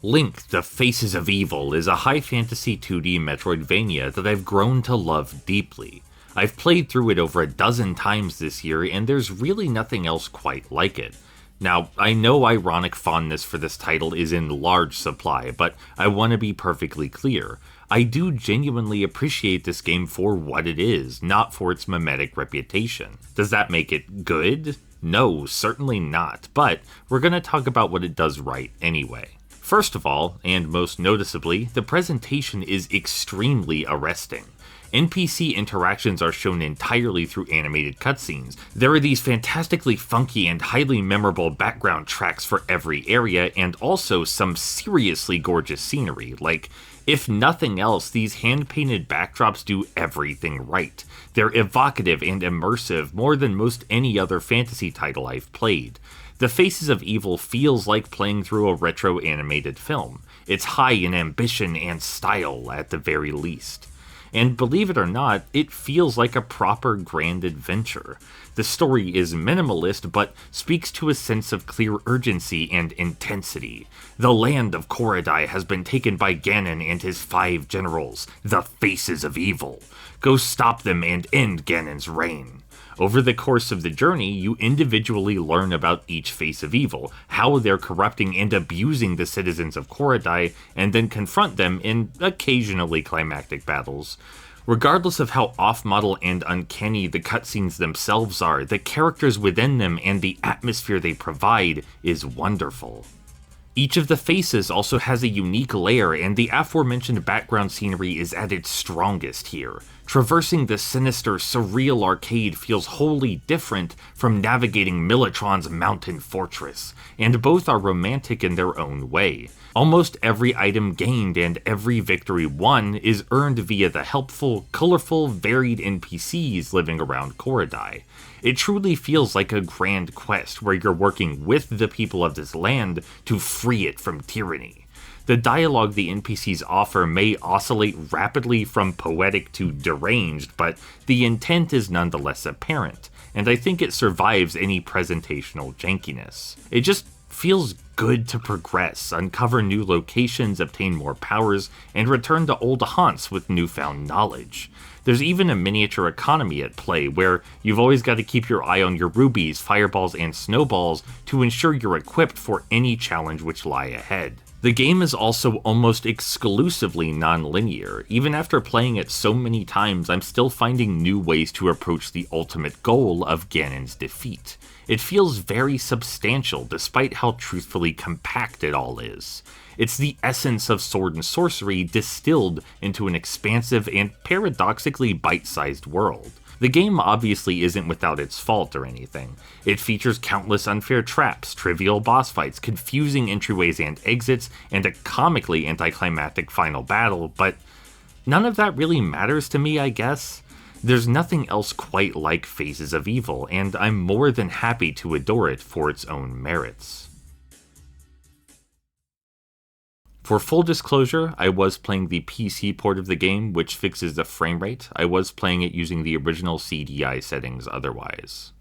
Link, The Faces of Evil is a high fantasy 2D Metroidvania that I've grown to love deeply. I've played through it over a dozen times this year, and there's really nothing else quite like it. Now, I know ironic fondness for this title is in large supply, but I want to be perfectly clear. I do genuinely appreciate this game for what it is, not for its mimetic reputation. Does that make it good? No, certainly not, but we're going to talk about what it does right anyway. First of all, and most noticeably, the presentation is extremely arresting. NPC interactions are shown entirely through animated cutscenes. There are these fantastically funky and highly memorable background tracks for every area, and also some seriously gorgeous scenery. Like, if nothing else, these hand-painted backdrops do everything right. They're evocative and immersive more than most any other fantasy title I've played. The Faces of Evil feels like playing through a retro animated film. It's high in ambition and style at the very least. And believe it or not, it feels like a proper grand adventure. The story is minimalist, but speaks to a sense of clear urgency and intensity. The land of Korodai has been taken by Ganon and his 5 generals, the Faces of Evil. Go stop them and end Ganon's reign. Over the course of the journey, you individually learn about each face of evil, how they're corrupting and abusing the citizens of Korodai, and then confront them in occasionally climactic battles. Regardless of how off-model and uncanny the cutscenes themselves are, the characters within them and the atmosphere they provide is wonderful. Each of the faces also has a unique lair, and the aforementioned background scenery is at its strongest here. Traversing the sinister, surreal arcade feels wholly different from navigating Militron's mountain fortress, and both are romantic in their own way. Almost every item gained and every victory won is earned via the helpful, colorful, varied NPCs living around Korodai. It truly feels like a grand quest where you're working with the people of this land to free it from tyranny. The dialogue the NPCs offer may oscillate rapidly from poetic to deranged, but the intent is nonetheless apparent, and I think it survives any presentational jankiness. It just feels good to progress, uncover new locations, obtain more powers, and return to old haunts with newfound knowledge. There's even a miniature economy at play, where you've always got to keep your eye on your rubies, fireballs, and snowballs to ensure you're equipped for any challenge which lie ahead. The game is also almost exclusively non-linear. Even after playing it so many times, I'm still finding new ways to approach the ultimate goal of Ganon's defeat. It feels very substantial despite how truthfully compact it all is. It's the essence of sword and sorcery distilled into an expansive and paradoxically bite-sized world. The game obviously isn't without its fault or anything. It features countless unfair traps, trivial boss fights, confusing entryways and exits, and a comically anticlimactic final battle, but none of that really matters to me, I guess. There's nothing else quite like Faces of Evil, and I'm more than happy to adore it for its own merits. For full disclosure, I was playing the PC port of the game, which fixes the frame rate. I was playing it using the original CDI settings otherwise.